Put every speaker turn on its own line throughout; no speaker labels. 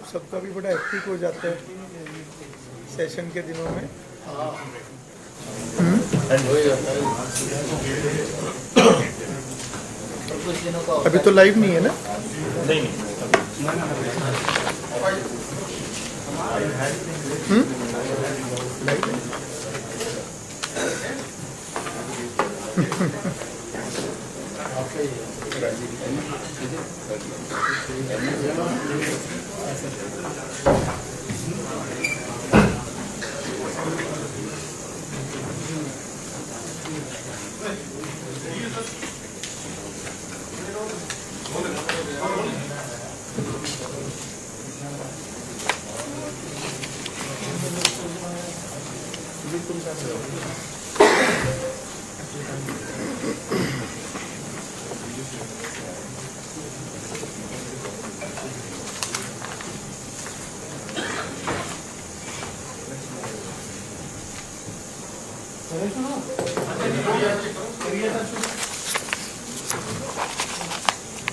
आप सबका भी बड़ा एक्टिव हो जाता है सेशन के दिनों में। अभी तो लाइव नहीं है ना?
नहीं
लाइव है।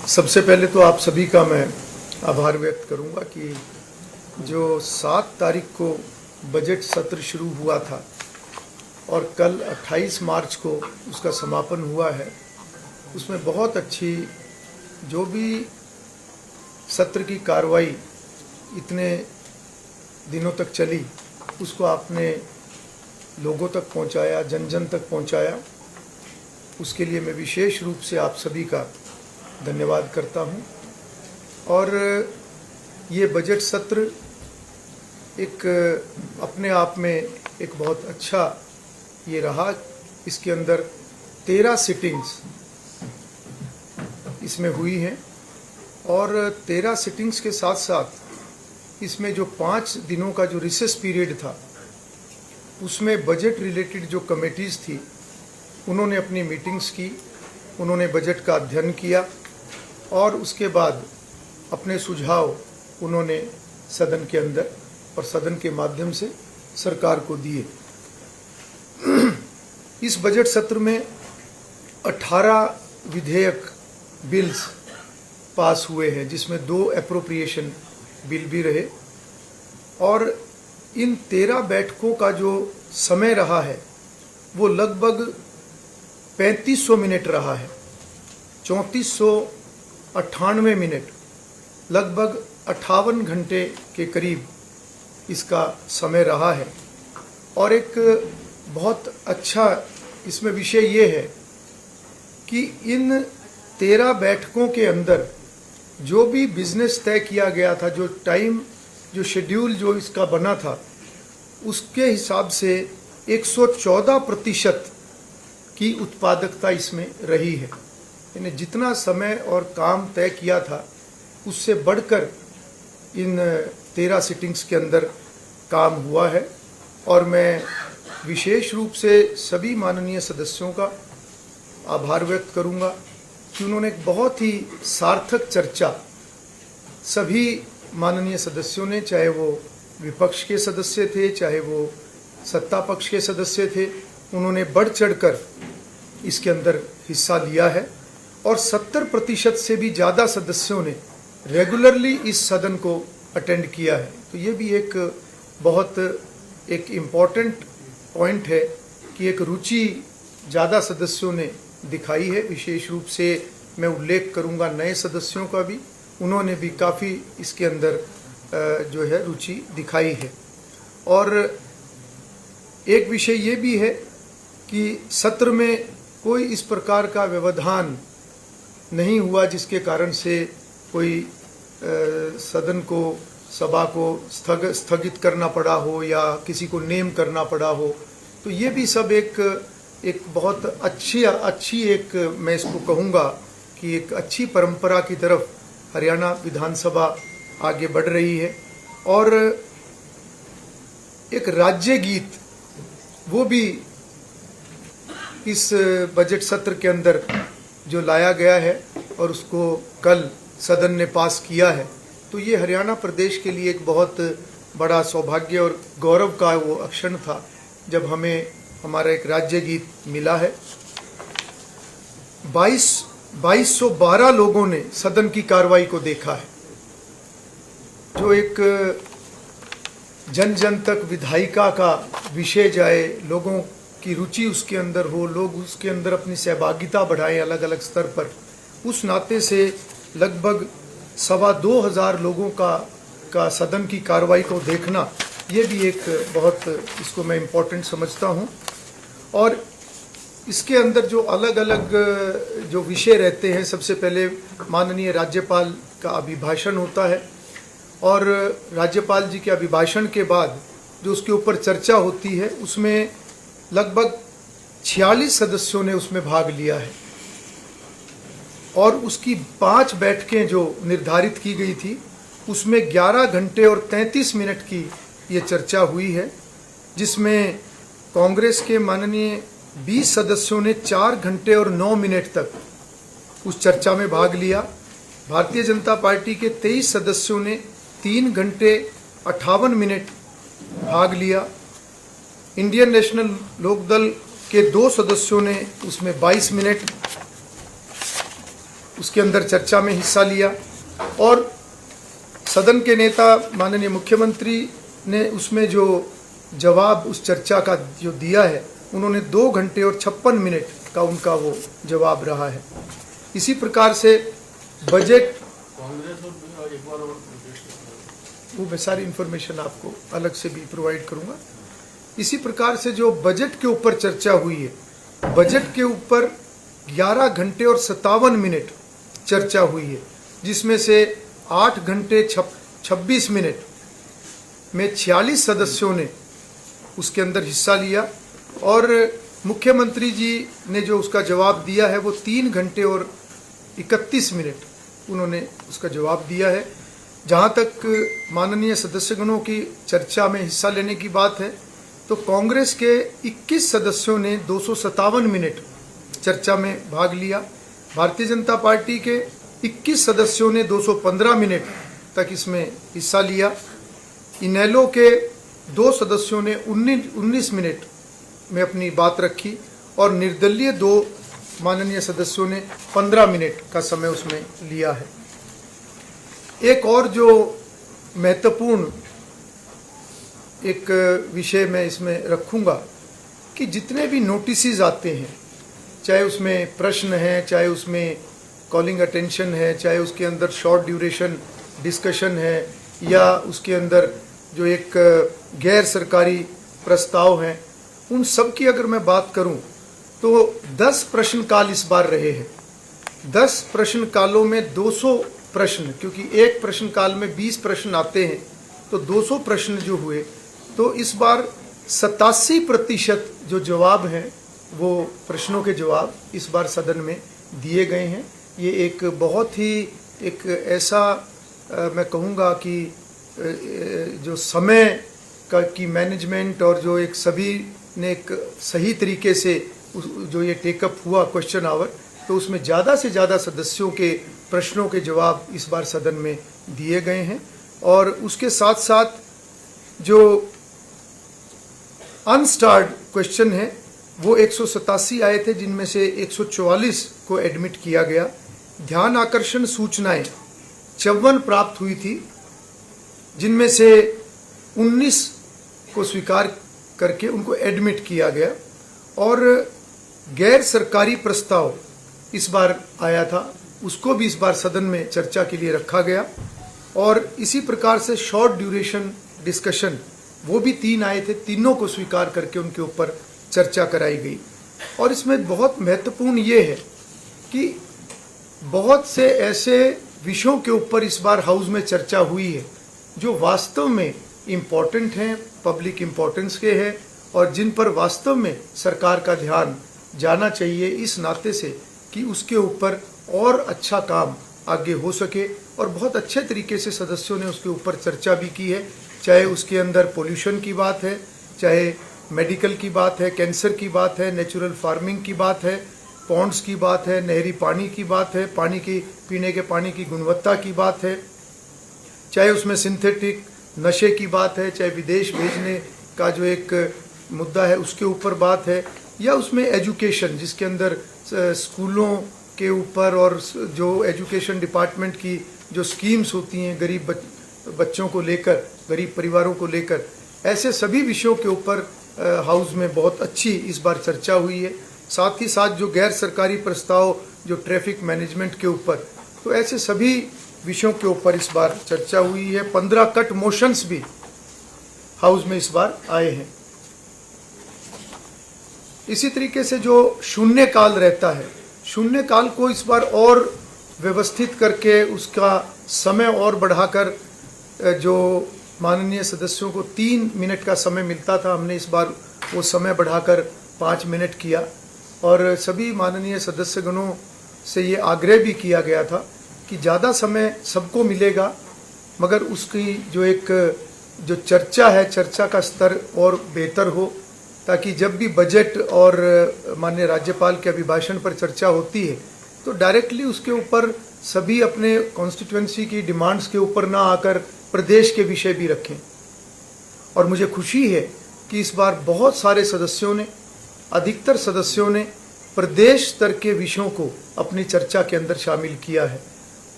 सबसे पहले तो आप सभी का मैं आभार व्यक्त करूंगा कि जो 7 तारीख को बजट सत्र शुरू हुआ था और कल 28 मार्च को उसका समापन हुआ है, उसमें बहुत अच्छी जो भी सत्र की कार्रवाई इतने दिनों तक चली उसको आपने लोगों तक पहुंचाया, जन जन तक पहुंचाया। उसके लिए मैं विशेष रूप से आप सभी का धन्यवाद करता हूं। और ये बजट सत्र एक अपने आप में एक बहुत अच्छा ये रहा। इसके अंदर 13 सिटिंग्स इसमें हुई हैं और 13 सिटिंग्स के साथ साथ इसमें जो 5 दिनों का जो रिसेस पीरियड था उसमें बजट रिलेटेड जो कमेटीज़ थी उन्होंने अपनी मीटिंग्स की, उन्होंने बजट का अध्ययन किया और उसके बाद अपने सुझाव उन्होंने सदन के अंदर और सदन के माध्यम से सरकार को दिए। इस बजट सत्र में 18 विधेयक बिल्स पास हुए हैं, जिसमें 2 एप्रोप्रिएशन बिल भी रहे और इन 13 बैठकों का जो समय रहा है वो लगभग 3500 मिनट रहा है। 3498 मिनट, लगभग 58 घंटे के करीब इसका समय रहा है। और एक बहुत अच्छा इसमें विषय ये है कि इन 13 बैठकों के अंदर जो भी बिजनेस तय किया गया था, जो टाइम, जो शेड्यूल जो इसका बना था, उसके हिसाब से 114% की उत्पादकता इसमें रही है। यानी जितना समय और काम तय किया था उससे बढ़कर इन 13 सिटिंग्स के अंदर काम हुआ है। और मैं विशेष रूप से सभी माननीय सदस्यों का आभार व्यक्त करूंगा कि उन्होंने एक बहुत ही सार्थक चर्चा सभी माननीय सदस्यों ने, चाहे वो विपक्ष के सदस्य थे चाहे वो सत्ता पक्ष के सदस्य थे, उन्होंने बढ़ चढ़कर इसके अंदर हिस्सा लिया है। और 70% से भी ज़्यादा सदस्यों ने रेगुलरली इस सदन को अटेंड किया है। तो ये भी एक बहुत एक इम्पॉर्टेंट पॉइंट है कि एक रुचि ज़्यादा सदस्यों ने दिखाई है। विशेष रूप से मैं उल्लेख करूंगा नए सदस्यों का भी, उन्होंने भी काफ़ी इसके अंदर जो है रुचि दिखाई है। और एक विषय ये भी है कि सत्र में कोई इस प्रकार का व्यवधान नहीं हुआ जिसके कारण से कोई सदन को, सभा को स्थगित करना पड़ा हो या किसी को नेम करना पड़ा हो। तो ये भी सब एक बहुत अच्छी एक, मैं इसको कहूँगा कि एक अच्छी परंपरा की तरफ हरियाणा विधानसभा आगे बढ़ रही है। और एक राज्य गीत वो भी इस बजट सत्र के अंदर जो लाया गया है और उसको कल सदन ने पास किया है, तो ये हरियाणा प्रदेश के लिए एक बहुत बड़ा सौभाग्य और गौरव का वो क्षण था जब हमें हमारा एक राज्य गीत मिला है। 2212 लोगों ने सदन की कार्रवाई को देखा है जो एक जन जन तक विधायिका का विषय जाए, लोगों की रुचि उसके अंदर हो, लोग उसके अंदर अपनी सहभागिता बढ़ाएं अलग अलग स्तर पर, उस नाते से लगभग 2,200 लोगों का सदन की कार्रवाई को देखना, ये भी एक बहुत, इसको मैं इम्पोर्टेंट समझता हूँ। और इसके अंदर जो अलग अलग जो विषय रहते हैं, सबसे पहले माननीय राज्यपाल का अभिभाषण होता है और राज्यपाल जी के अभिभाषण के बाद जो उसके ऊपर चर्चा होती है, उसमें लगभग 46 सदस्यों ने उसमें भाग लिया है और उसकी 5 बैठकें जो निर्धारित की गई थी, उसमें 11 घंटे और 33 मिनट की ये चर्चा हुई है, जिसमें कांग्रेस के माननीय 20 सदस्यों ने 4 घंटे और 9 मिनट तक उस चर्चा में भाग लिया। भारतीय जनता पार्टी के 23 सदस्यों ने 3 घंटे 58 मिनट भाग लिया। इंडियन नेशनल लोकदल के 2 सदस्यों ने उसमें 22 मिनट उसके अंदर चर्चा में हिस्सा लिया और सदन के नेता माननीय मुख्यमंत्री ने उसमें जो जवाब उस चर्चा का जो दिया है, उन्होंने 2 घंटे और 56 मिनट का उनका वो जवाब रहा है। इसी प्रकार से बजट, वो मैं सारी इन्फॉर्मेशन आपको अलग से भी प्रोवाइड करूंगा। इसी प्रकार से जो बजट के ऊपर चर्चा हुई है, बजट के ऊपर 11 घंटे और 57 मिनट चर्चा हुई है, जिसमें से 8 घंटे 26 मिनट में 46 सदस्यों ने उसके अंदर हिस्सा लिया और मुख्यमंत्री जी ने जो उसका जवाब दिया है वो 3 घंटे और 31 मिनट उन्होंने उसका जवाब दिया है। जहाँ तक माननीय सदस्यगणों की चर्चा में हिस्सा लेने की बात है, तो कांग्रेस के 21 सदस्यों ने 257 मिनट चर्चा में भाग लिया। भारतीय जनता पार्टी के 21 सदस्यों ने 215 मिनट तक इसमें हिस्सा लिया। इनेलो के 2 सदस्यों ने 19 मिनट में अपनी बात रखी और निर्दलीय 2 माननीय सदस्यों ने 15 मिनट का समय उसमें लिया है। एक और जो महत्वपूर्ण एक विषय मैं इसमें रखूंगा कि जितने भी नोटिसेस आते हैं, चाहे उसमें प्रश्न है, चाहे उसमें कॉलिंग अटेंशन है, चाहे उसके अंदर शॉर्ट ड्यूरेशन डिस्कशन है, या उसके अंदर जो एक गैर सरकारी प्रस्ताव हैं, उन सब की अगर मैं बात करूं तो 10 प्रश्नकाल इस बार रहे हैं। 10 प्रश्नकालों में 200 प्रश्न, क्योंकि एक प्रश्नकाल में 20 प्रश्न आते हैं, तो 200 प्रश्न जो हुए, तो इस बार 87% जो जवाब हैं, वो प्रश्नों के जवाब इस बार सदन में दिए गए हैं। ये एक बहुत ही एक ऐसा मैं कहूँगा कि जो समय का की मैनेजमेंट और जो एक सभी ने एक सही तरीके से जो ये टेकअप हुआ क्वेश्चन आवर, तो उसमें ज़्यादा से ज़्यादा सदस्यों के प्रश्नों के जवाब इस बार सदन में दिए गए हैं। और उसके साथ साथ जो अनस्टार्ड क्वेश्चन है वो 187 आए थे, जिनमें से 144 को एडमिट किया गया। ध्यान आकर्षण सूचनाएं 54 प्राप्त हुई थी, जिनमें से 19 को स्वीकार करके उनको एडमिट किया गया। और गैर सरकारी प्रस्ताव इस बार आया था, उसको भी इस बार सदन में चर्चा के लिए रखा गया। और इसी प्रकार से शॉर्ट ड्यूरेशन डिस्कशन वो भी 3 आए थे, तीनों को स्वीकार करके उनके ऊपर चर्चा कराई गई। और इसमें बहुत महत्वपूर्ण ये है कि बहुत से ऐसे विषयों के ऊपर इस बार हाउस में चर्चा हुई है जो वास्तव में इम्पोर्टेंट हैं, पब्लिक इम्पोर्टेंस के हैं और जिन पर वास्तव में सरकार का ध्यान जाना चाहिए, इस नाते से कि उसके ऊपर और अच्छा काम आगे हो सके। और बहुत अच्छे तरीके से सदस्यों ने उसके ऊपर चर्चा भी की है, चाहे उसके अंदर पोल्यूशन की बात है, चाहे मेडिकल की बात है, कैंसर की बात है, नेचुरल फार्मिंग की बात है, पॉन्ड्स की बात है, नहरी पानी की बात है, पानी की पीने के पानी की गुणवत्ता की बात है, चाहे उसमें सिंथेटिक नशे की बात है, चाहे विदेश भेजने का जो एक मुद्दा है उसके ऊपर बात है, या उसमें एजुकेशन जिसके अंदर स्कूलों के ऊपर और जो एजुकेशन डिपार्टमेंट की जो स्कीम्स होती हैं गरीब बच्चों को लेकर, गरीब परिवारों को लेकर, ऐसे सभी विषयों के ऊपर हाउस में बहुत अच्छी इस बार चर्चा हुई है। साथ ही साथ जो गैर सरकारी प्रस्ताव जो ट्रैफिक मैनेजमेंट के ऊपर, तो ऐसे सभी विषयों के ऊपर इस बार चर्चा हुई है। 15 कट मोशंस भी हाउस में इस बार आए हैं। इसी तरीके से जो शून्यकाल रहता है, शून्यकाल को इस बार और व्यवस्थित करके उसका समय और बढ़ाकर, जो माननीय सदस्यों को 3 मिनट का समय मिलता था, हमने इस बार वो समय बढ़ाकर 5 मिनट किया। और सभी माननीय सदस्यगणों से ये आग्रह भी किया गया था कि ज़्यादा समय सबको मिलेगा, मगर उसकी जो चर्चा है, चर्चा का स्तर और बेहतर हो, ताकि जब भी बजट और माननीय राज्यपाल के अभिभाषण पर चर्चा होती है तो डायरेक्टली उसके ऊपर सभी अपने कॉन्स्टिट्यूएंसी की डिमांड्स के ऊपर ना आकर प्रदेश के विषय भी रखें। और मुझे खुशी है कि इस बार बहुत सारे सदस्यों ने, अधिकतर सदस्यों ने प्रदेश स्तर के विषयों को अपनी चर्चा के अंदर शामिल किया है।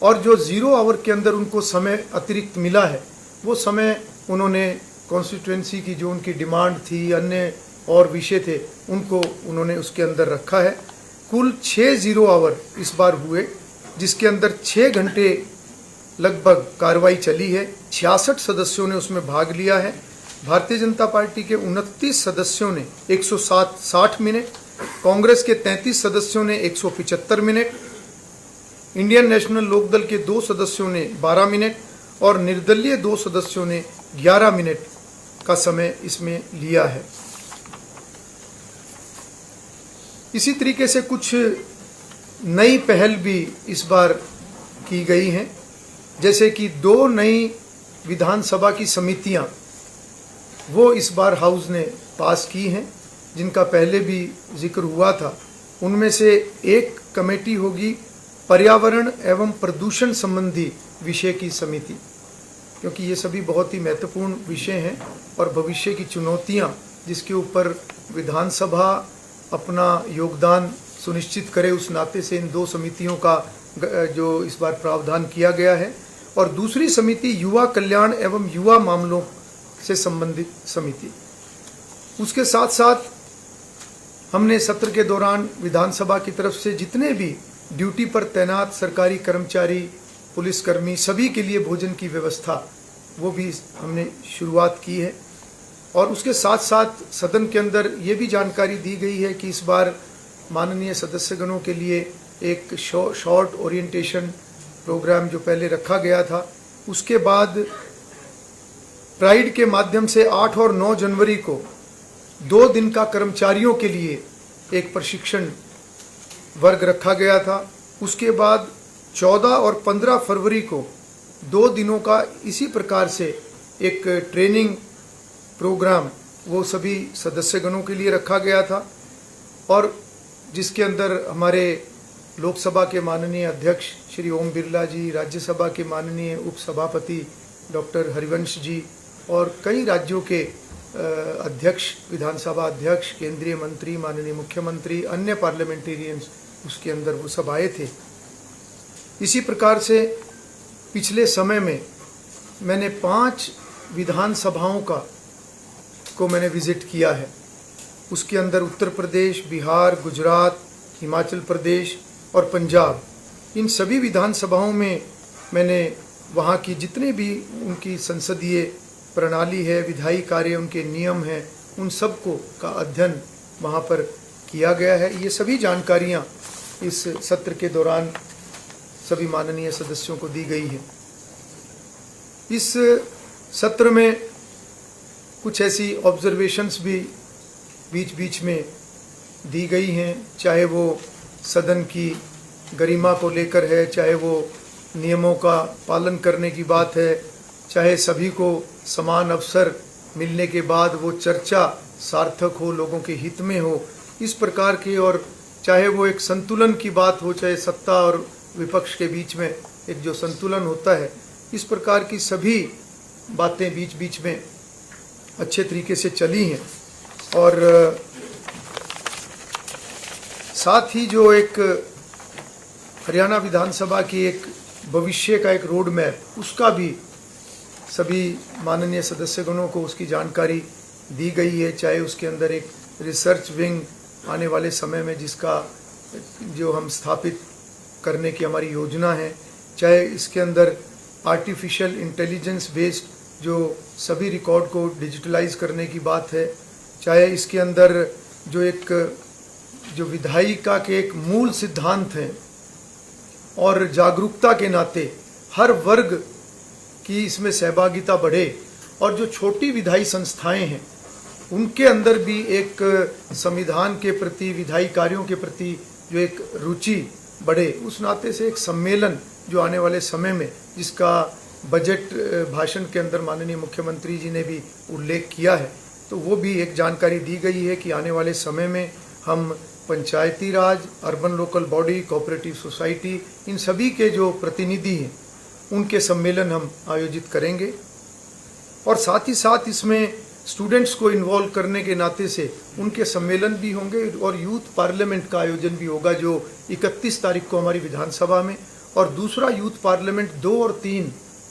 और जो 0 आवर के अंदर उनको समय अतिरिक्त मिला है, वो समय उन्होंने कॉन्स्टिट्यूएंसी की जो उनकी डिमांड थी, अन्य और विषय थे, उनको उन्होंने उसके अंदर रखा है। कुल 6 0 आवर इस बार हुए, जिसके अंदर 6 घंटे लगभग कार्रवाई चली है। 66 सदस्यों ने उसमें भाग लिया है। भारतीय जनता पार्टी के 29 सदस्यों ने 160 मिनट, कांग्रेस के 33 सदस्यों ने 175 मिनट, इंडियन नेशनल लोकदल के 2 सदस्यों ने 12 मिनट और निर्दलीय 2 सदस्यों ने 11 मिनट का समय इसमें लिया है। इसी तरीके से कुछ नई पहल भी इस बार की गई हैं, जैसे कि 2 नई विधानसभा की समितियां वो इस बार हाउस ने पास की हैं, जिनका पहले भी जिक्र हुआ था। उनमें से एक कमेटी होगी पर्यावरण एवं प्रदूषण संबंधी विषय की समिति, क्योंकि ये सभी बहुत ही महत्वपूर्ण विषय हैं और भविष्य की चुनौतियां, जिसके ऊपर विधानसभा अपना योगदान सुनिश्चित करे, उस नाते से इन 2 समितियों का जो इस बार प्रावधान किया गया है। और दूसरी समिति युवा कल्याण एवं युवा मामलों से संबंधित समिति। उसके साथ साथ हमने सत्र के दौरान विधानसभा की तरफ से जितने भी ड्यूटी पर तैनात सरकारी कर्मचारी, पुलिसकर्मी, सभी के लिए भोजन की व्यवस्था वो भी हमने शुरुआत की है। और उसके साथ साथ सदन के अंदर ये भी जानकारी दी गई है कि इस बार माननीय सदस्यगणों के लिए एक शॉर्ट ओरिएंटेशन प्रोग्राम जो पहले रखा गया था, उसके बाद प्राइड के माध्यम से 8 और 9 जनवरी को 2 दिन का कर्मचारियों के लिए एक प्रशिक्षण वर्ग रखा गया था। उसके बाद 14 और 15 फरवरी को 2 दिनों का इसी प्रकार से एक ट्रेनिंग प्रोग्राम वो सभी सदस्यगणों के लिए रखा गया था, और जिसके अंदर हमारे लोकसभा के माननीय अध्यक्ष श्री ओम बिरला जी, राज्यसभा के माननीय उपसभापति डॉक्टर हरिवंश जी और कई राज्यों के अध्यक्ष, विधानसभा अध्यक्ष, केंद्रीय मंत्री, माननीय मुख्यमंत्री, अन्य पार्लियामेंटेरियंस उसके अंदर वो सब आए थे। इसी प्रकार से पिछले समय में मैंने 5 विधानसभाओं को मैंने विजिट किया है। उसके अंदर उत्तर प्रदेश, बिहार, गुजरात, हिमाचल प्रदेश और पंजाब, इन सभी विधानसभाओं में मैंने वहाँ की जितने भी उनकी संसदीय प्रणाली है, विधायी कार्य, उनके नियम हैं, उन सब को का अध्ययन वहाँ पर किया गया है। ये सभी जानकारियाँ इस सत्र के दौरान सभी माननीय सदस्यों को दी गई है। इस सत्र में कुछ ऐसी ऑब्जर्वेशंस भी बीच बीच में दी गई हैं, चाहे वो सदन की गरिमा को लेकर है, चाहे वो नियमों का पालन करने की बात है, चाहे सभी को समान अवसर मिलने के बाद वो चर्चा सार्थक हो, लोगों के हित में हो, इस प्रकार की, और चाहे वो एक संतुलन की बात हो, चाहे सत्ता और विपक्ष के बीच में एक जो संतुलन होता है, इस प्रकार की सभी बातें बीच बीच में अच्छे तरीके से चली हैं। और साथ ही जो एक हरियाणा विधानसभा की एक भविष्य का एक रोड मैप, उसका भी सभी माननीय सदस्यगणों को उसकी जानकारी दी गई है, चाहे उसके अंदर एक रिसर्च विंग आने वाले समय में जिसका जो हम स्थापित करने की हमारी योजना है, चाहे इसके अंदर आर्टिफिशियल इंटेलिजेंस बेस्ड जो सभी रिकॉर्ड को डिजिटलाइज करने की बात है, चाहे इसके अंदर जो एक जो विधायिका के एक मूल सिद्धांत हैं और जागरूकता के नाते हर वर्ग की इसमें सहभागिता बढ़े और जो छोटी विधायी संस्थाएं हैं उनके अंदर भी एक संविधान के प्रति, विधायी कार्यों के प्रति जो एक रुचि बढ़े, उस नाते से एक सम्मेलन जो आने वाले समय में, जिसका बजट भाषण के अंदर माननीय मुख्यमंत्री जी ने भी उल्लेख किया है, तो वो भी एक जानकारी दी गई है कि आने वाले समय में हम Panchayati Raj, urban local body, cooperative society, इन सभी के जो प्रतिनिधि हैं उनके सम्मेलन हम आयोजित करेंगे। और साथ ही साथ इसमें स्टूडेंट्स को इन्वॉल्व करने के नाते से उनके सम्मेलन भी होंगे और यूथ पार्लियामेंट का आयोजन भी होगा जो 31 तारीख को हमारी विधानसभा में, और दूसरा यूथ पार्लियामेंट 2 और 3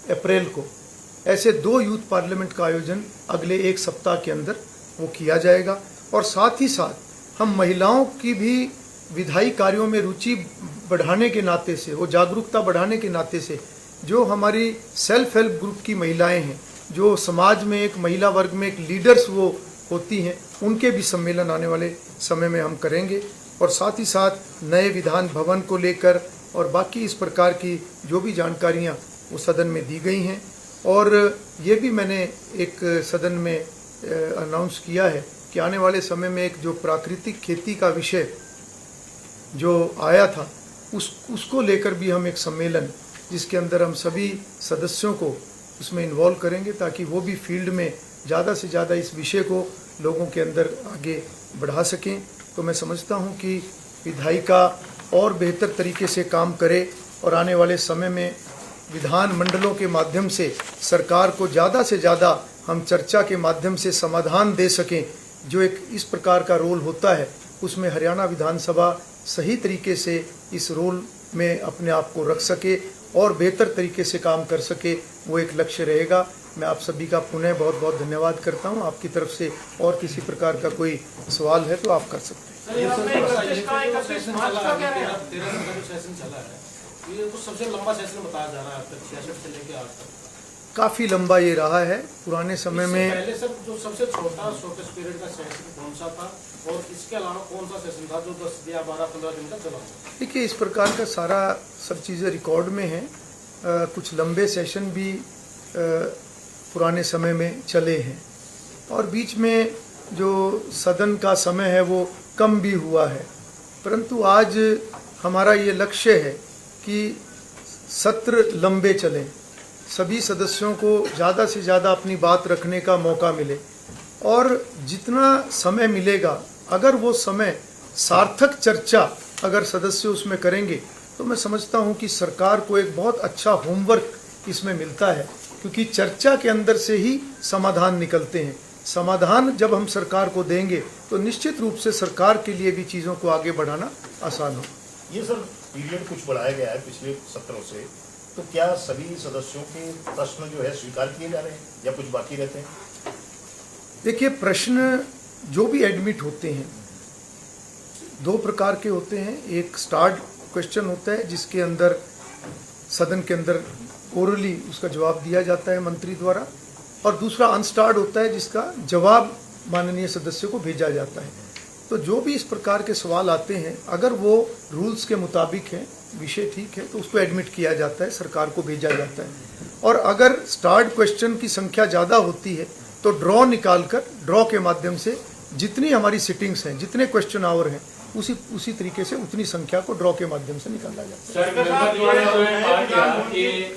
अप्रैल को, ऐसे 2 यूथ पार्लियामेंट का आयोजन अगले एक सप्ताह के अंदर वो किया जाएगा। और साथ ही साथ हम महिलाओं की भी विधायी कार्यों में रुचि बढ़ाने के नाते से, वो जागरूकता बढ़ाने के नाते से, जो हमारी सेल्फ हेल्प ग्रुप की महिलाएं हैं, जो समाज में एक महिला वर्ग में एक लीडर्स वो होती हैं, उनके भी सम्मेलन आने वाले समय में हम करेंगे। और साथ ही साथ नए विधान भवन को लेकर और बाकी इस प्रकार की जो भी जानकारियां वो सदन में दी गई हैं, और ये भी मैंने एक सदन में अनाउंस किया है कि आने वाले समय में एक जो प्राकृतिक खेती का विषय जो आया था उसको लेकर भी हम एक सम्मेलन, जिसके अंदर हम सभी सदस्यों को उसमें इन्वॉल्व करेंगे ताकि वो भी फील्ड में ज़्यादा से ज़्यादा इस विषय को लोगों के अंदर आगे बढ़ा सकें। तो मैं समझता हूँ कि विधायिका और बेहतर तरीके से काम करे और आने वाले समय में विधान मंडलों के माध्यम से सरकार को ज़्यादा से ज़्यादा हम चर्चा के माध्यम से समाधान दे सकें, जो एक इस प्रकार का रोल होता है, उसमें हरियाणा विधानसभा सही तरीके से इस रोल में अपने आप को रख सके और बेहतर तरीके से काम कर सके, वो एक लक्ष्य रहेगा। मैं आप सभी का पुनः बहुत बहुत धन्यवाद करता हूँ। आपकी तरफ से और किसी प्रकार का कोई सवाल है तो आप कर सकते हैं।
सबसे लंबा सेशन बताया जा रहा है 66 से लेकर आज तक।
काफ़ी लंबा ये रहा है। पुराने समय में
पहले सर जो सबसे छोटा शॉर्टेस्ट पीरियड का सेशन कौन सा था और इसके अलावा कौन सा सेशन था जो 10 या 12-15 दिन तक चला?
देखिए, इस प्रकार का सारा सब चीज़ें रिकॉर्ड में हैं। कुछ लंबे सेशन भी पुराने समय में चले हैं और बीच में जो सदन का समय है वो कम भी हुआ है, परंतु आज हमारा ये लक्ष्य है कि सत्र लंबे चलें, सभी सदस्यों को ज़्यादा से ज़्यादा अपनी बात रखने का मौका मिले, और जितना समय मिलेगा अगर वो समय सार्थक चर्चा अगर सदस्य उसमें करेंगे तो मैं समझता हूँ कि सरकार को एक बहुत अच्छा होमवर्क इसमें मिलता है, क्योंकि चर्चा के अंदर से ही समाधान निकलते हैं। समाधान जब हम सरकार को देंगे तो निश्चित रूप से सरकार के लिए भी चीज़ों को आगे बढ़ाना आसान हो।
ये सर पीरियड कुछ बढ़ाया गया है पिछले सत्रों से, तो क्या सभी सदस्यों के प्रश्न जो है स्वीकार किए जा रहे हैं या कुछ बाकी रहते हैं?
देखिए, प्रश्न जो भी एडमिट होते हैं 2 प्रकार के होते हैं। एक स्टार्ट क्वेश्चन होता है जिसके अंदर सदन के अंदर ओरली उसका जवाब दिया जाता है मंत्री द्वारा, और दूसरा अनस्टार्ड होता है जिसका जवाब माननीय सदस्य को भेजा जाता है। तो जो भी इस प्रकार के सवाल आते हैं अगर वो रूल्स के मुताबिक है, विषय ठीक है, तो उसको एडमिट किया जाता है, सरकार को भेजा जाता है। और अगर स्टार्ड क्वेश्चन की संख्या ज़्यादा होती है तो ड्रॉ निकालकर, ड्रॉ के माध्यम से जितनी हमारी सिटिंग्स हैं, जितने क्वेश्चन आवर हैं, उसी तरीके से उतनी संख्या को ड्रॉ के माध्यम से निकाला जाता है।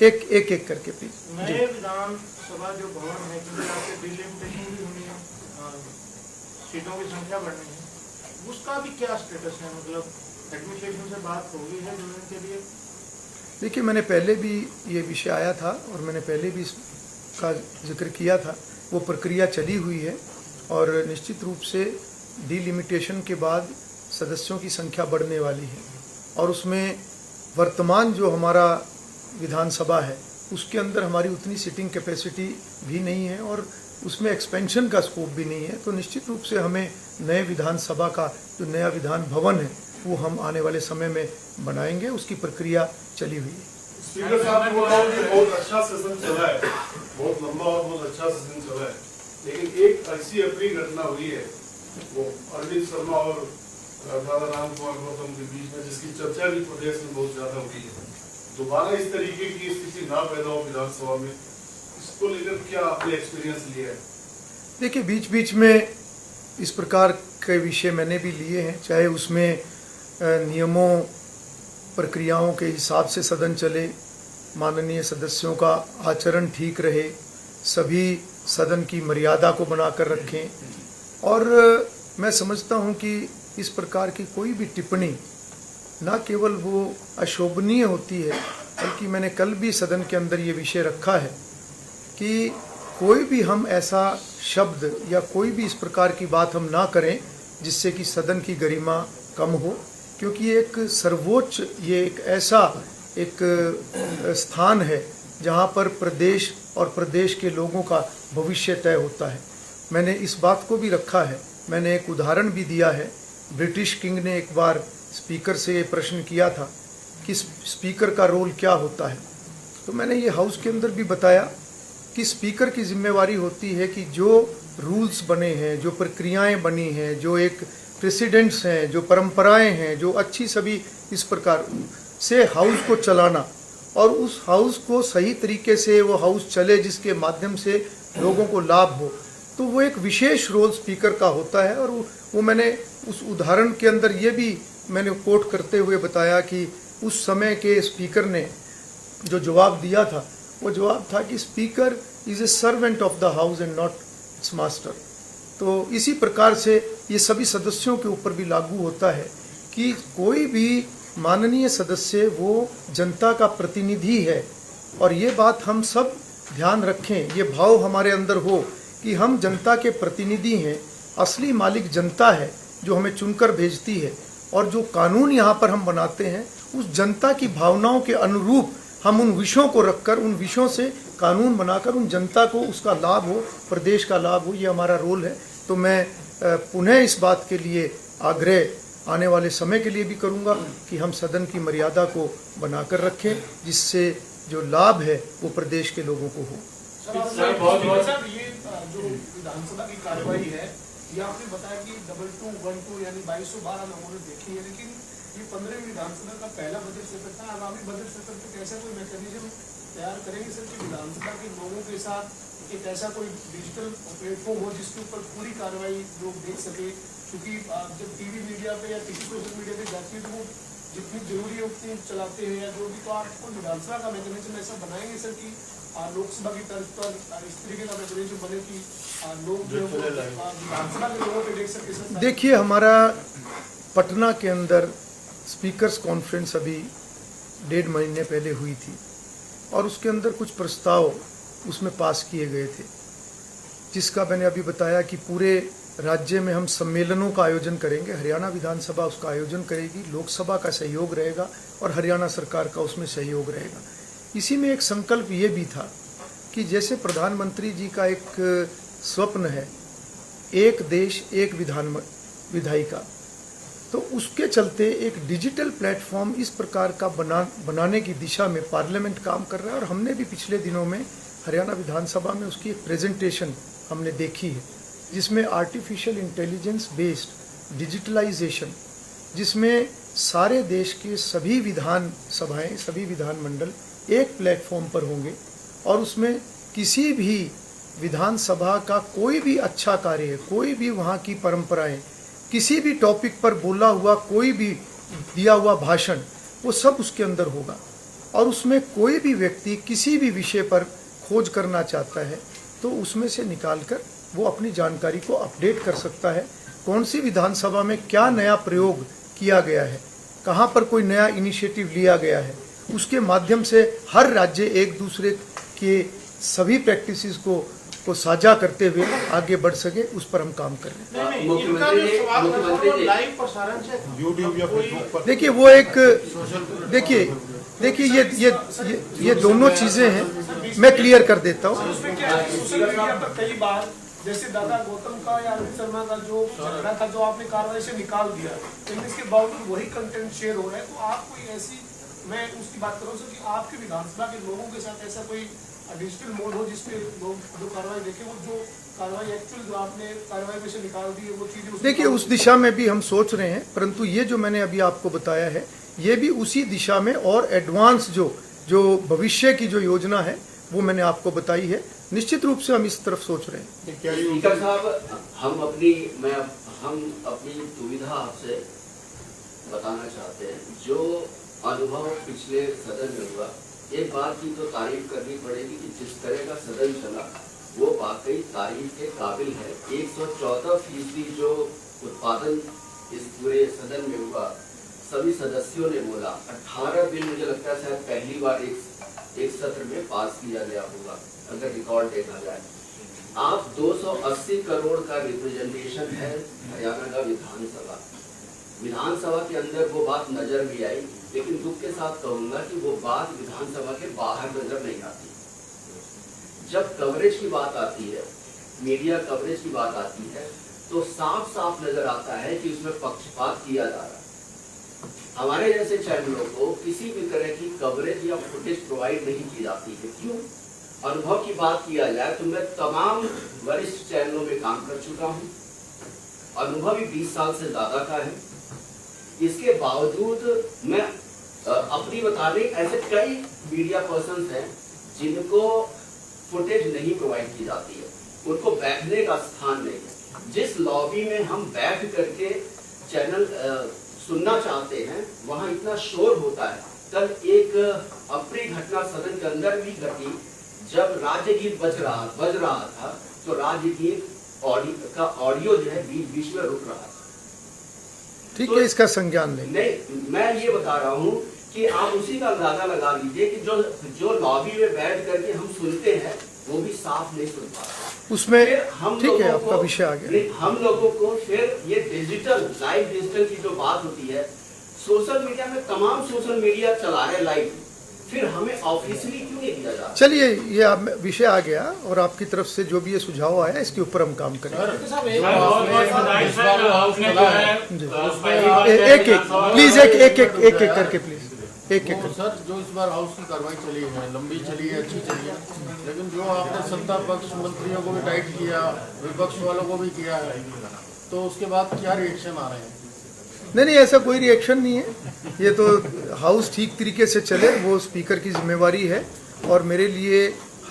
एक करके प्लीज।
नए विधानसभा जो भवन है, क्योंकि आपके डिलिमिटेशन भी होनी है, सीटों की संख्या बढ़नी है, उसका भी क्या स्टेटस है? मतलब एडमिनिस्ट्रेशन से बात हो गई है जुड़ने के लिए?
देखिए, मैंने पहले भी ये विषय आया था और मैंने पहले भी इसका जिक्र किया था। वो प्रक्रिया चली हुई है और निश्चित रूप से डिलिमिटेशन के बाद सदस्यों की संख्या बढ़ने वाली है, और उसमें वर्तमान जो हमारा विधानसभा है उसके अंदर हमारी उतनी सीटिंग कैपेसिटी भी नहीं है और उसमें एक्सपेंशन का स्कोप भी नहीं है। तो निश्चित रूप से हमें नए विधानसभा का जो नया विधान भवन है वो हम आने वाले समय में बनाएंगे, उसकी प्रक्रिया चली हुई है।
स्पीकर साहब, बहुत अच्छा सेशन चला है, बहुत लंबा और बहुत अच्छा सेशन चला है, लेकिन एक ऐसी अप्रिय घटना हुई है वो अरविंद शर्मा और दादा राम कुमार गौतम के बीच में, जिसकी चर्चा भी प्रदेश में बहुत ज्यादा हुई है। दोबारा इस तरीके की स्थिति ना पैदा हो विधानसभा में, इसको लेकर क्या आपने एक्सपीरियंस लिया है?
देखिए, बीच बीच में इस प्रकार के विषय मैंने भी लिए हैं, चाहे उसमें नियमों प्रक्रियाओं के हिसाब से सदन चले, माननीय सदस्यों का आचरण ठीक रहे, सभी सदन की मर्यादा को बनाकर रखें। और मैं समझता हूं कि इस प्रकार की कोई भी टिप्पणी न केवल वो अशोभनीय होती है, बल्कि मैंने कल भी सदन के अंदर ये विषय रखा है कि कोई भी हम ऐसा शब्द या कोई भी इस प्रकार की बात हम ना करें जिससे कि सदन की गरिमा कम हो, क्योंकि एक सर्वोच्च, ये एक ऐसा एक स्थान है जहाँ पर प्रदेश और प्रदेश के लोगों का भविष्य तय होता है। मैंने इस बात को भी रखा है, मैंने एक उदाहरण भी दिया है। ब्रिटिश किंग ने एक बार स्पीकर से ये प्रश्न किया था कि स्पीकर का रोल क्या होता है, तो मैंने ये हाउस के अंदर भी बताया कि स्पीकर की जिम्मेवारी होती है कि जो रूल्स बने हैं, जो प्रक्रियाएं बनी हैं, जो एक प्रेसिडेंट्स हैं, जो परंपराएं हैं, जो अच्छी सभी इस प्रकार से हाउस को चलाना और उस हाउस को सही तरीके से वो हाउस चले जिसके माध्यम से लोगों को लाभ हो, तो वो एक विशेष रोल स्पीकर का होता है। और वो मैंने उस उदाहरण के अंदर ये भी मैंने कोट करते हुए बताया कि उस समय के स्पीकर ने जो जवाब दिया था वो जवाब था कि speaker is a servant of the house and not it's master. तो इसी प्रकार से ये सभी सदस्यों के ऊपर भी लागू होता है कि कोई भी माननीय सदस्य वो जनता का प्रतिनिधि है, और ये बात हम सब ध्यान रखें, ये भाव हमारे अंदर हो कि हम जनता के प्रतिनिधि हैं, असली मालिक जनता है जो हमें चुनकर भेजती है, और जो कानून यहाँ पर हम बनाते हैं उस जनता की भावनाओं के अनुरूप हम उन विषयों को रखकर, उन विषयों से कानून बनाकर उन जनता को उसका लाभ हो, प्रदेश का लाभ हो, ये हमारा रोल है। तो मैं पुनः इस बात के लिए आग्रह आने वाले समय के लिए भी करूंगा कि हम सदन की मर्यादा को बनाकर रखें, जिससे जो लाभ है वो प्रदेश के लोगों को हो।
सर, ये जो विधानसभा की कार्यवाही है, ये आपने बताया कि 2212 यानी 2212 लोगों ने देखी है, लेकिन ये 15वीं विधानसभा का पहला बजट सत्र था। आगामी बजट सत्र पे कैसा कोई मैकेनिज्म तैयार करेंगे सर कि विधानसभा के लोगों के साथ एक ऐसा कोई डिजिटल प्लेटफॉर्म हो जिसके ऊपर पूरी कार्रवाई लोग देख सके? क्योंकि जब टीवी मीडिया पे या किसी सोशल मीडिया पे जाती है तो वो जितनी जरूरी है उतनी चलाते हैं या जो भी, तो आपको विधानसभा का मैकेनिज्म ऐसा बनाएंगे सर कि लोकसभा की तर्ज पर इस तरीके का मैकेनिज्म बने कि लोग जो विधानसभा के लोगों पे देख सके सर?
देखिए, हमारा पटना के अंदर स्पीकर्स कॉन्फ्रेंस अभी 1.5 महीने पहले हुई थी और उसके अंदर कुछ प्रस्ताव उसमें पास किए गए थे, जिसका मैंने अभी बताया कि पूरे राज्य में हम सम्मेलनों का आयोजन करेंगे। हरियाणा विधानसभा उसका आयोजन करेगी, लोकसभा का सहयोग रहेगा और हरियाणा सरकार का उसमें सहयोग रहेगा। इसी में एक संकल्प ये भी था कि जैसे प्रधानमंत्री जी का एक स्वप्न है, एक देश एक विधायिका, तो उसके चलते एक डिजिटल प्लेटफॉर्म इस प्रकार का बनाने की दिशा में पार्लियामेंट काम कर रहा है। और हमने भी पिछले दिनों में हरियाणा विधानसभा में उसकी एक प्रेजेंटेशन हमने देखी है, जिसमें आर्टिफिशियल इंटेलिजेंस बेस्ड डिजिटलाइजेशन, जिसमें सारे देश के सभी विधान सभाएं, सभी विधानमंडल एक प्लेटफॉर्म पर होंगे और उसमें किसी भी विधानसभा का कोई भी अच्छा कार्य, कोई भी वहाँ की परंपराएं, किसी भी टॉपिक पर बोला हुआ कोई भी दिया हुआ भाषण, वो सब उसके अंदर होगा। और उसमें कोई भी व्यक्ति किसी भी विषय पर खोज करना चाहता है तो उसमें से निकालकर वो अपनी जानकारी को अपडेट कर सकता है। कौन सी विधानसभा में क्या नया प्रयोग किया गया है, कहाँ पर कोई नया इनिशिएटिव लिया गया है, उसके माध्यम से हर राज्य एक दूसरे के सभी प्रैक्टिसेस को साझा करते हुए आगे बढ़ सके, उस पर हम काम कर रहे हैं।
लाइव प्रसारण से
यूट्यूब या फेसबुक पर
देखिए, वो एक देखिए देखिए ये दोनों चीजें हैं, मैं क्लियर कर देता हूँ।
उसमें क्या है, सोशल मीडिया पर कई बार जैसे दादा गौतम का या अरविंद शर्मा का जो झगड़ा था, जो आपने कार्रवाई से निकाल दिया, लेकिन इसके बावजूद वही कंटेंट शेयर हो रहा है, तो आप कोई ऐसी, मैं उसकी बात कर रहा हूँ कि आपके विधानसभा के लोगों के साथ ऐसा कोई डिजिटल मोड हो जिसपे लोग जो कार्रवाई देखें, वो जो कार्रवाई एक्चुअल जो आपने कार्रवाई में से निकाल दी है वो चीजें।
देखिए उस दिशा में भी हम सोच रहे हैं, परंतु ये जो मैंने अभी आपको बताया है ये भी उसी दिशा में और एडवांस जो भविष्य की जो योजना है वो मैंने आपको बताई है। निश्चित रूप से हम इस तरफ सोच रहे हैं।
स्पीकर साहब, हम अपनी दुविधा आपसे बताना चाहते हैं। जो अनुभव पिछले सदन में हुआ, एक बात की तो तारीफ करनी पड़ेगी कि जिस तरह का सदन चला वो वाकई तारीफ के काबिल है। 114% जो उत्पादन इस पूरे सदन में हुआ, सभी सदस्यों ने बोला। 18 बिल मुझे लगता है शायद पहली बार एक सत्र में पास किया गया होगा, अगर रिकॉर्ड देखा जाए। आप 280 करोड़ का रिप्रेजेंटेशन है हरियाणा का विधानसभा के अंदर वो बात नजर भी आई, लेकिन दुख के साथ कहूंगा कि वो बात विधानसभा के बाहर नजर नहीं आती। जब कवरेज की बात आती है, मीडिया कवरेज की बात आती है, तो साफ साफ नजर आता है कि उसमें पक्षपात किया जा रहा है। हमारे जैसे चैनलों को किसी भी तरह की कवरेज या फुटेज प्रोवाइड नहीं की जाती है। क्यों? अनुभव की बात किया जाए तो मैं तमाम वरिष्ठ चैनलों में काम कर चुका हूं, अनुभव भी 20 साल से ज्यादा का है। इसके बावजूद मैं अपनी बता रही, ऐसे कई मीडिया पर्सन्स हैं जिनको फुटेज नहीं प्रोवाइड की जाती है, उनको बैठने का स्थान नहीं है। जिस लॉबी में हम बैठ करके चैनल सुनना चाहते हैं, वहां इतना शोर होता है। कल एक अप्रिय घटना सदन के अंदर भी घटी, जब राज्य गीत बज रहा था तो राज्य गीत का ऑडियो जो है बीच में रुक रहा था।
ठीक है, इसका संज्ञान लेंगे।
नहीं, मैं ये बता रहा हूँ कि आप उसी का अंदाजा लगा लीजिए कि जो लॉबी में बैठ करके हम सुनते हैं वो भी साफ नहीं सुन पाते
उसमें।
हम
ठीक है, आपका विषय आ गया।
हम लोगों को फिर ये लाइव डिजिटल की जो बात होती है, सोशल मीडिया में तमाम सोशल मीडिया चला रहे लाइव, फिर हमें ऑफिशियली क्यों नहीं दिया जाता?
चलिए, ये विषय आ गया और आपकी तरफ से जो भी ये सुझाव आया इसके ऊपर हम काम करेंगे। एक प्लीज एक करके प्लीज एक
सर, जो इस बार हाउस की कार्रवाई चली है, लंबी चली है, अच्छी चली है, लेकिन जो आपने सत्ता पक्ष मंत्रियों को भी टाइट किया, विपक्ष वालों को भी किया है, तो उसके बाद क्या रिएक्शन आ रहे हैं?
नहीं, ऐसा कोई रिएक्शन नहीं है। ये तो हाउस ठीक तरीके से चले, वो स्पीकर की जिम्मेवारी है और मेरे लिए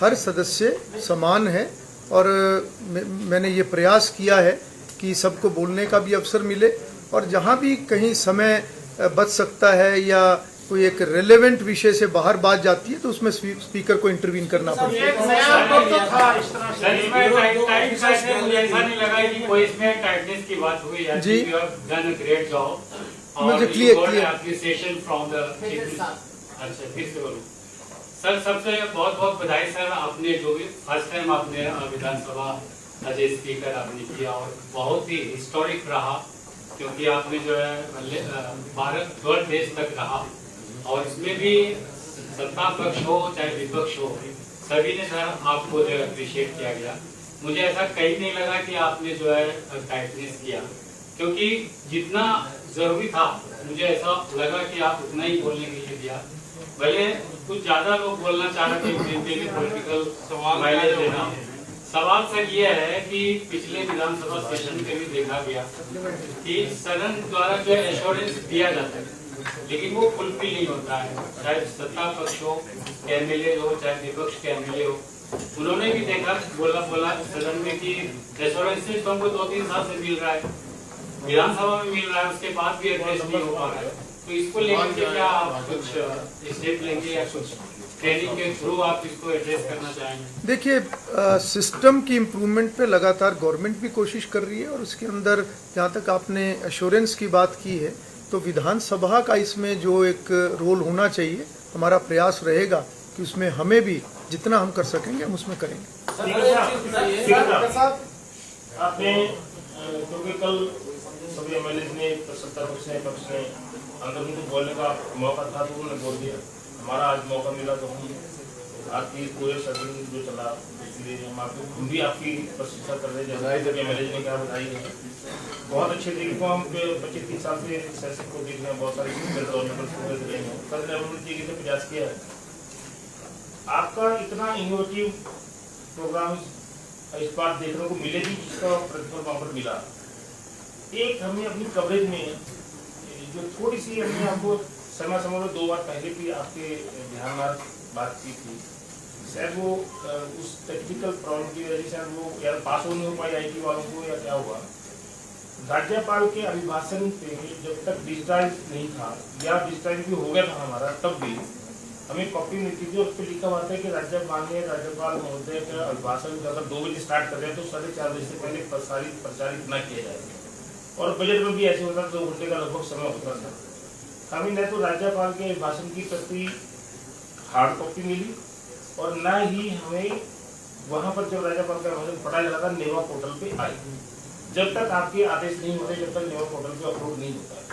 हर सदस्य समान है। और मैंने ये प्रयास किया है कि सबको बोलने का भी अवसर मिले, और जहाँ भी कहीं समय बच सकता है या कोई एक रेलेवेंट विषय से बाहर बात जाती है तो उसमें स्पीकर को इंटरवीन करना पड़ता है। जी, मुझे क्लियर
सर, सबसे बहुत बहुत बधाई सर। आपने जो भी फर्स्ट टाइम आपने विधानसभा एज ए स्पीकर आपने किया और बहुत ही हिस्टोरिक रहा, क्योंकि आपने जो है भारत वर्ल्ड देश तक रहा, और इसमें भी सत्ता पक्ष हो चाहे विपक्ष हो, सभी ने सर आपको जो है अप्रिशिएट किया गया। मुझे ऐसा कहीं नहीं लगा कि आपने जो है टाइटनेस किया, क्योंकि जितना जरूरी था मुझे ऐसा लगा कि आप उतना ही बोलने के लिए दिया। भले कुछ ज्यादा लोग बोलना चाह रहे थे, पॉलिटिकल माइलेज देना। सवाल सर ये है कि पिछले विधानसभा सेशन में भी देखा गया कि सदन द्वारा जो एश्योरेंस दिया जाता है, लेकिन वो फुलफिल नहीं होता है। चाहे सत्ता पक्ष हो, एमएलए हो, चाहे विपक्ष के एमएलए हो, उन्होंने भी देखा बोला सदन में कि एश्योरेंसेस तो हमको 2-3 साल से मिल रहा है, विधानसभा में मिल रहा है, उसके बाद भी एड्रेस नहीं हो पा रहा है। तो इसको लेकर के क्या आप कुछ स्टेप लेंगे या कुछ ट्रेनिंग के थ्रू आप इसको एड्रेस करना चाहेंगे?
देखिए, सिस्टम की इम्प्रूवमेंट पे लगातार गवर्नमेंट भी कोशिश कर रही है, और उसके अंदर जहाँ तक आपने एश्योरेंस की बात की है तो विधानसभा का इसमें जो एक रोल होना चाहिए, हमारा प्रयास रहेगा कि उसमें हमें भी जितना हम कर सकेंगे हम उसमें करेंगे।
आपने क्योंकि कल सभी एमएलए ने, सत्ता पक्ष ने, अंदर उनको बोलने का मौका था तो उन्होंने बोल दिया। हमारा आज मौका मिला तो हम आपकी पूरे सदन जो चला इसलिए हम भी आपकी प्रशंसा कर रहे हैं। जैसे एमएलए ने कहा, बधाई है, बहुत अच्छे तरीके को हम 25-30 साल से सेशन को देख रहे हैं, बहुत सारे कल तरीके से प्रयास किया है। आपका इतना इनोवेटिव प्रोग्राम इस बार देखने को मिलेगी जिसका प्रतिफल वहाँ पर मिला। एक हमने अपनी कवरेज में जो थोड़ी सी हमने आपको समय में 2 बार पहले भी आपके ध्यान में बात की थी, शायद वो उस टेक्निकल प्रॉब्लम की वजह से वो या पास हो नहीं हो पाई आईटी वालों को या क्या हुआ। राज्यपाल के अभिभाषण पे जब तक डिजिटाइज नहीं था या डिजिटाइज भी हो गया था हमारा, तब भी हमें कॉपी मिलती थी और उस पर लिखा हुआ था कि राज्यपाल महोदय का अभिभाषण अगर 2 बजे स्टार्ट कर रहे हैं तो 4:30 बजे से पहले प्रसारित न किया जाएगा। और बजट में भी ऐसे होता, 2 घंटे का लगभग समय होता था। हमें न तो राज्यपाल के भाषण की प्रति हार्ड कॉपी मिली और न ही हमें वहां पर जब राज्यपाल का भाषण पढ़ा जा रहा था नेवा पोर्टल पे आई। जब तक आपके आदेश नहीं होते, जब तक नेवा पोर्टल पे अपलोड नहीं होता है।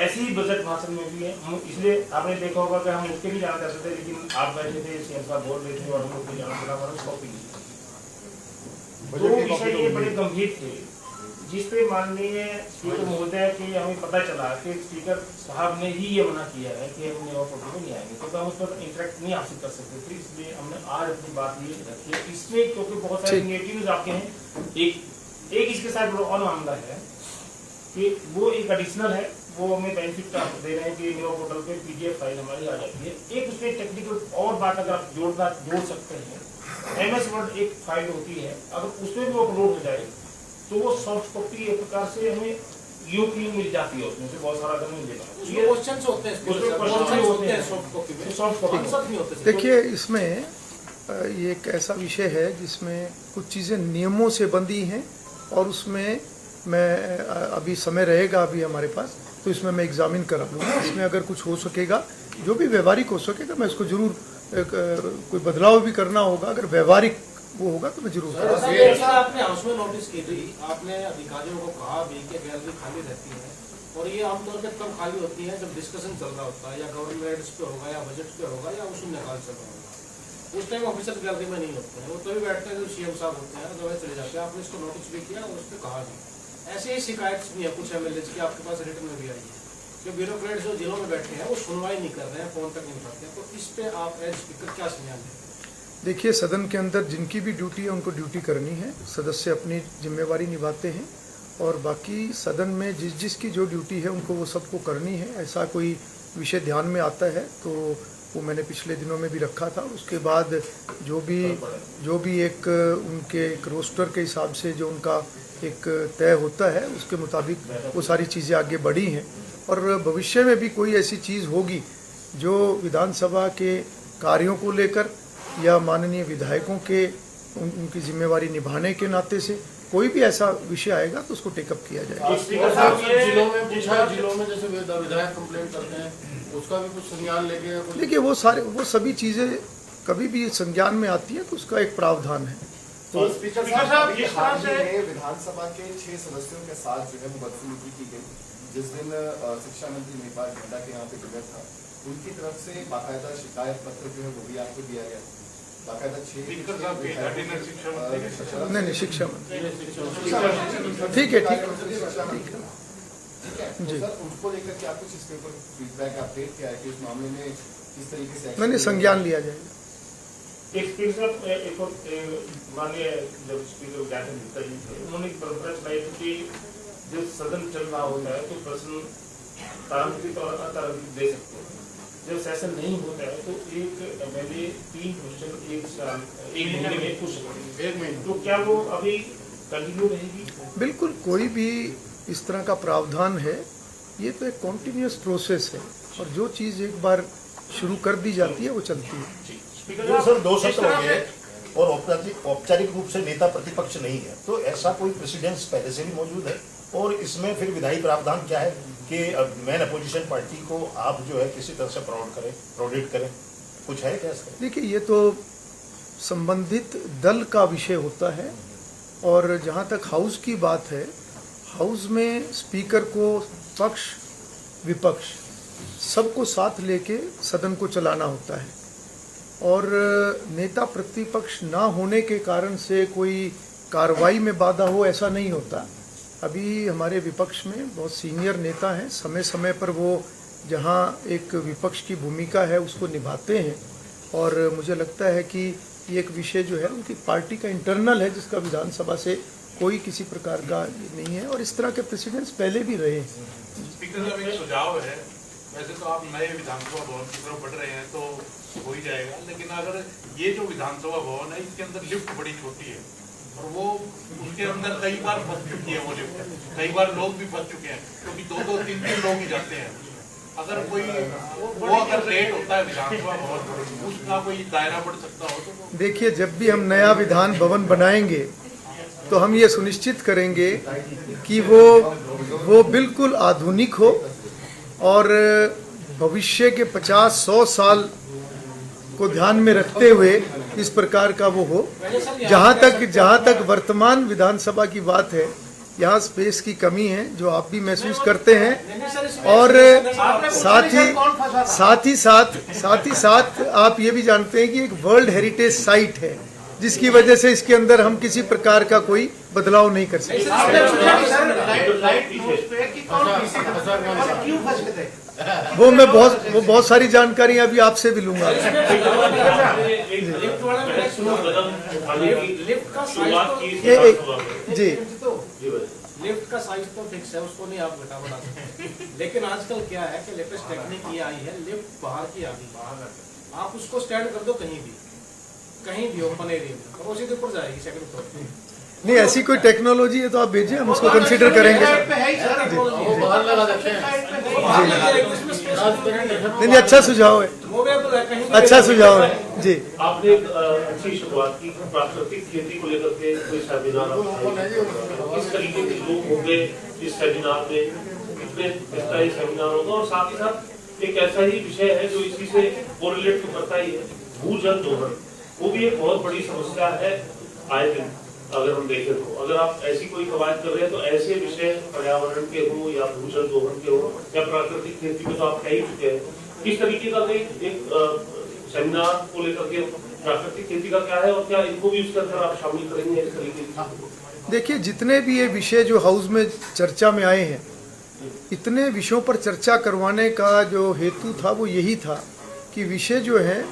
ऐसे ही बजट भाषण में भी है। हम इसलिए आपने देखा होगा कि हम उसके भी जाना चाहते थे, लेकिन आप बैठे थे, सीएम साहब बोल रहे थे और हम उसके जाना पड़ा, हमारा कॉपी नहीं। तो विषय ये बड़े गंभीर थे जिसपे माननीय स्पीकर महोदय के हमें पता चला कि स्पीकर साहब ने ही ये मना किया है कि हम नेवा पोर्टल में नहीं आएंगे, तो हम उस पर इंटरेक्ट नहीं हासिल कर सकते थे। इसलिए हमने आज अपनी बात ये रखी है। इसमें क्योंकि बहुत सारे नेगेटिव आपके हैं, एक इसके साथ और मामला है कि वो एक एडिशनल है, वो हमें बेनिफिट दे रहे हैं कि नेवा पोर्टल पे PDF फाइल हमारी आ जाती है। एक उसमें टेक्निकल और बात अगर आप जोड़ सकते हैं, MS वर्ड एक फाइल होती है, अगर उसमें भी अपलोड हो जाए तो वो सॉफ्ट कॉपी एक प्रकार से हमें यूपी मिल जाती है, उसमें से बहुत सारा अगर मिल जाता है।
क्वेश्चंस होते हैं सॉफ्ट कॉपी में, सॉफ्ट कॉपी नहीं होते।
देखिए, इसमें ये एक ऐसा विषय है जिसमें कुछ चीज़ें नियमों से बंधी हैं और उसमें मैं अभी समय रहेगा अभी हमारे पास, तो इसमें मैं एग्जामिन करा लूँगा। इसमें अगर कुछ हो सकेगा, जो भी व्यवहारिक हो सकेगा, मैं इसको जरूर कोई बदलाव भी करना होगा। अगर व्यवहारिक वो होगा तो मैं जरूर करूँगा।
आपने हाउस में नोटिस की थी, आपने अधिकारियों को कहा भी कि गैलरी खाली रहती है और ये आमतौर पर तब खाली होती है जब डिस्कशन चल रहा होता है, या गवर्नमेंट पे होगा या बजट पे होगा या उस निकाल चल रहा होगा। उस टाइम ऑफिसर गैलरी में नहीं होते हैं, वो तभी बैठते हैं जो CM साहब होते हैं, दवाई चले जाते हैं। आपने इसको नोटिस भी किया और उस पर कहा भी। ऐसे ही शिकायत भी है कुछ MLA की, आपके पास रिटर्न में भी आई है कि ब्यूरोक्रेट जो जिलों में बैठे हैं वो सुनवाई नहीं कर रहे हैं, फोन तक नहीं उठाते हैं। तो इस पे आप एज स्पीकर क्या संज्ञान है?
देखिए, सदन के अंदर जिनकी भी ड्यूटी है उनको ड्यूटी करनी है, सदस्य अपनी जिम्मेवारी निभाते हैं और बाकी सदन में जिसकी जो ड्यूटी है उनको वो सबको करनी है। ऐसा कोई विषय ध्यान में आता है तो वो मैंने पिछले दिनों में भी रखा था। उसके बाद जो भी एक उनके एक रोस्टर के हिसाब से जो उनका एक तय होता है उसके मुताबिक वो सारी चीज़ें आगे बढ़ी हैं। और भविष्य में भी कोई ऐसी चीज़ होगी जो विधानसभा के कार्यों को लेकर या माननीय विधायकों के उनकी जिम्मेवारी निभाने के नाते से कोई भी ऐसा विषय आएगा तो उसको टेकअप किया जाएगा।
जिलों में जैसे विधायक कंप्लेंट करते हैं, उसका भी कुछ संज्ञान लेके?
देखिए, वो सभी चीज़ें कभी भी संज्ञान में आती है तो उसका एक प्रावधान है।
तो स्पीकर साहब, ये हाल ही में विधानसभा के 6 सदस्यों के साथ जो है वो बदसलूकी की गई। जिस दिन शिक्षा मंत्री महिपाल झंडा के यहाँ पे गुजर था, उनकी तरफ से बाकायदा शिकायत पत्र जो है वो भी आपको दिया गया। बाकायदा 6
नहीं, शिक्षा मंत्री, ठीक है
जी। सर, उनको लेकर क्या कुछ इसके ऊपर फीडबैक अपडेट क्या है कि इस मामले में किस तरीके से
मैंने संज्ञान लिया जाएगा।
माननीय जब स्पीकर ज्ञापन दत्ता जी थे, उन्होंने एक परंपरा चलाई थी कि जब सदन चल रहा होता है तो प्रश्न तारांकित और अतारांकित दे सकते हैं। जब सेशन नहीं होता है तो एक MLA 3 क्वेश्चन एक महीने में पूछ सकते हैं। 1 महीने, तो क्या वो अभी कंटिन्यू रहेगी?
बिल्कुल, कोई भी इस तरह का प्रावधान है, ये तो एक कॉन्टिन्यूस प्रोसेस है और जो चीज़ एक बार शुरू कर दी जाती है वो चलती है।
सर, 2 सत्र हो गए और औपचारिक रूप से नेता प्रतिपक्ष नहीं है, तो ऐसा कोई प्रेसिडेंस पहले से भी मौजूद है और इसमें फिर विधायी प्रावधान क्या है कि मेन अपोजिशन पार्टी को आप जो है किसी तरह से प्रोडिट करें, कुछ है क्या इसका?
देखिए, ये तो संबंधित दल का विषय होता है और जहाँ तक हाउस की बात है, हाउस में स्पीकर को पक्ष विपक्ष सबको साथ लेके सदन को चलाना होता है और नेता प्रतिपक्ष ना होने के कारण से कोई कार्रवाई में बाधा हो, ऐसा नहीं होता। अभी हमारे विपक्ष में बहुत सीनियर नेता हैं, समय समय पर वो जहां एक विपक्ष की भूमिका है उसको निभाते हैं और मुझे लगता है कि ये एक विषय जो है उनकी पार्टी का इंटरनल है, जिसका विधानसभा से कोई किसी प्रकार का नहीं है और इस तरह के प्रेसिडेंट्स पहले भी रहे हैं।
स्पीकर साहब, एक सुझाव है, वैसे तो आप नए विधानसभा भवन की तरफ बढ़ रहे हैं तो हो ही जाएगा, लेकिन अगर ये जो विधानसभा भवन है इसके अंदर लिफ्ट बड़ी छोटी है और वो उसके अंदर कई बार फंस चुकी है, वो लिफ्ट कई बार लोग भी फंस चुके हैं क्योंकि 2-3 लोग ही जाते हैं। अगर कोई वो अगर लेट होता है विधानसभा भवन, उसका कोई दायरा बढ़ सकता हो तो।
देखिए, जब भी हम नया विधान भवन बनाएंगे तो हम ये सुनिश्चित करेंगे कि वो बिल्कुल आधुनिक हो और भविष्य के 50-100 साल को ध्यान में रखते हुए इस प्रकार का वो हो। जहाँ तक वर्तमान विधानसभा की बात है, यहाँ स्पेस की कमी है जो आप भी महसूस करते हैं और साथ ही साथ आप ये भी जानते हैं कि एक वर्ल्ड हेरिटेज साइट है, जिसकी वजह से इसके अंदर हम किसी प्रकार का कोई बदलाव नहीं कर सकते। वो बहुत सारी जानकारी अभी आपसे भी लूंगा। जी,
लिफ्ट का साइज तो फिक्स है, उसको नहीं आप घटा बढ़ा सकते, लेकिन आजकल क्या है कि लेटेस्ट टेक्निक ये आई है, लिफ्ट बाहर की आ गई, आप उसको स्टैंड कर दो कहीं भी ओपन एरिया में, तो वो सीधे ऊपर जाएगी सेकंड फ्लोर पे।
नहीं, ऐसी कोई टेक्नोलॉजी है तो आप भेजिए, हम उसको कंसीडर करेंगे। नहीं, अच्छा सुझाव है, अच्छा सुझाव है जी।
आपने एक अच्छी शुरुआत की, प्राकृतिक खेती को लेकर के कोई सेमिनार, किस तरीके के लोग होंगे इस सेमिनार में, कितने स्थायी सेमिनार होगा और साथ ही साथ एक ऐसा ही विषय है जो इसी से कोरिलेट तो करता ही है, भूजल दोहन। वो भी एक बहुत बड़ी समस्या है आए दिन, अगर हम देखें तो। अगर आप ऐसी कोई कवायद कर रहे हैं तो ऐसे विषय पर्यावरण के हो या भूजल दोहन के हो या प्राकृतिक खेती में तो आप कह ही चुके हैं, किस तरीके का एक सेमिनार को लेकर के प्राकृतिक खेती का क्या है और क्या इनको भी उसके अंदर आप शामिल करेंगे इस तरीके की?
देखिए, जितने भी ये विषय जो हाउस में चर्चा में आए हैं, इतने विषयों पर चर्चा करवाने का जो हेतु था वो यही था कि विषय जो है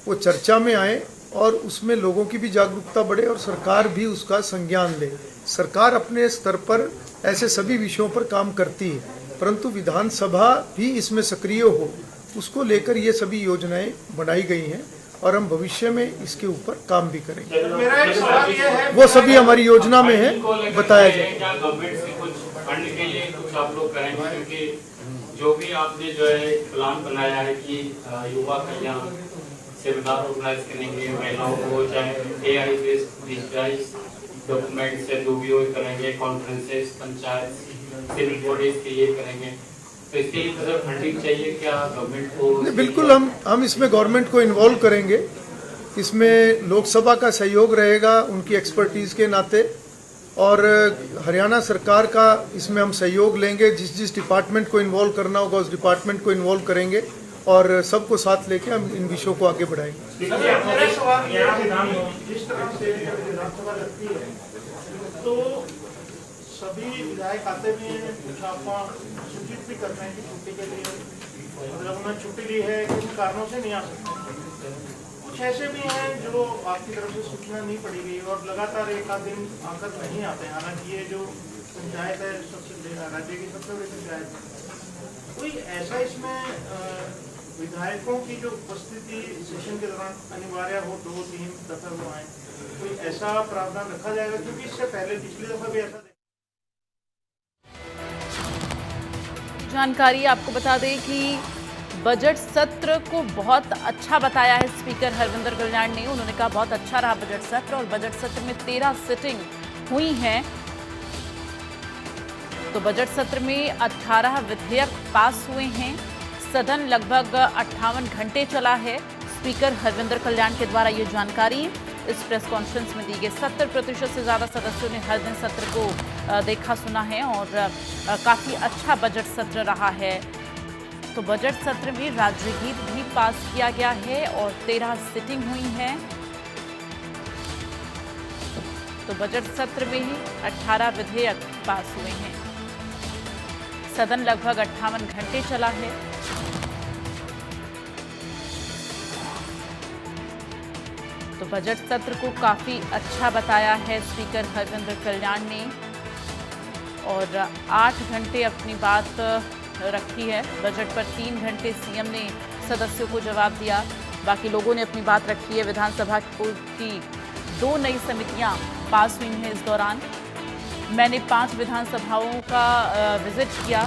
वो चर्चा में आए और उसमें लोगों की भी जागरूकता बढ़े और सरकार भी उसका संज्ञान ले। सरकार अपने स्तर पर ऐसे सभी विषयों पर काम करती है, परंतु विधानसभा भी इसमें सक्रिय हो, उसको लेकर ये सभी योजनाएं बनाई गई हैं और हम भविष्य में इसके ऊपर काम भी करेंगे।
मेरा एक सवाल ये है,
वो सभी हमारी योजना में है, बताया जाए।
क्या गवर्नमेंट से कुछ फंड के लिए कुछ आप लोग करेंगे, क्योंकि जो भी आपने जो है प्लान बनाया है कि युवा कल्याण सेमिनार ऑर्गेनाइज करेंगे, महिलाओं को चाहे AI बेस्ड डिजिटाइज डॉक्यूमेंट से जो भी करेंगे, कॉन्फ्रेंसेस, पंचायत, सिविल बॉडीज के लिए करेंगे, तो इसके लिए सर फंडिंग चाहिए क्या गवर्नमेंट को?
बिल्कुल, हम इसमें गवर्नमेंट को इन्वॉल्व करेंगे। इसमें लोकसभा का सहयोग रहेगा उनकी एक्सपर्टीज़ के नाते और हरियाणा सरकार का इसमें हम सहयोग लेंगे। जिस डिपार्टमेंट को इन्वॉल्व करना होगा उस डिपार्टमेंट को इन्वॉल्व करेंगे और सबको साथ लेके हम इन विषयों को आगे बढ़ाएंगे।
मेरा सवाल ये है, जिस तरह से विधानसभा लगती है तो सभी विधायक आते भी हैं, कुछ आपका सूचित भी करते हैं कि छुट्टी के लिए, मतलब उन्होंने छुट्टी ली है, किन कारणों से नहीं आ सकते। कुछ ऐसे भी हैं जो आपकी तरफ से सूचना नहीं पड़ी गई और लगातार एक आध दिन आकर नहीं आते हैं। हालांकि ये जो पंचायत है सबसे राज्य की सबसे बड़ी पंचायत है, कोई ऐसा इसमें विधायकों की जो उपस्थिति सेशन के दौरान अनिवार्य हो 2-3 दफा वो आए, कोई ऐसा प्रावधान रखा जाएगा? क्योंकि इससे पहले पिछली दफा भी ऐसा
जानकारी आपको बता दें कि बजट सत्र को बहुत अच्छा बताया है स्पीकर हरविंदर कल्याण ने। उन्होंने कहा बहुत अच्छा रहा बजट सत्र और बजट सत्र में 13 सिटिंग हुई हैं, तो बजट सत्र में 18 विधेयक पास हुए हैं। सदन लगभग 58 घंटे चला है। स्पीकर हरविंदर कल्याण के द्वारा ये जानकारी इस प्रेस कॉन्फ्रेंस में दी गई। 70% से ज़्यादा सदस्यों ने हर दिन सत्र को देखा सुना है और काफ़ी अच्छा बजट सत्र रहा है। तो बजट सत्र में राज्यगीत भी पास किया गया है और 13 सिटिंग हुई हैं। तो बजट सत्र में ही 18 विधेयक पास हुए हैं। सदन लगभग 58 घंटे चला है। तो बजट सत्र को काफी अच्छा बताया है स्पीकर हरविंदर कल्याण ने और 8 घंटे अपनी बात रखी है। बजट पर 3 घंटे सीएम ने सदस्यों को जवाब दिया, बाकी लोगों ने अपनी बात रखी है। विधानसभा की 2 नई समितियां पास हुई हैं। इस दौरान मैंने 5 विधानसभाओं का विजिट किया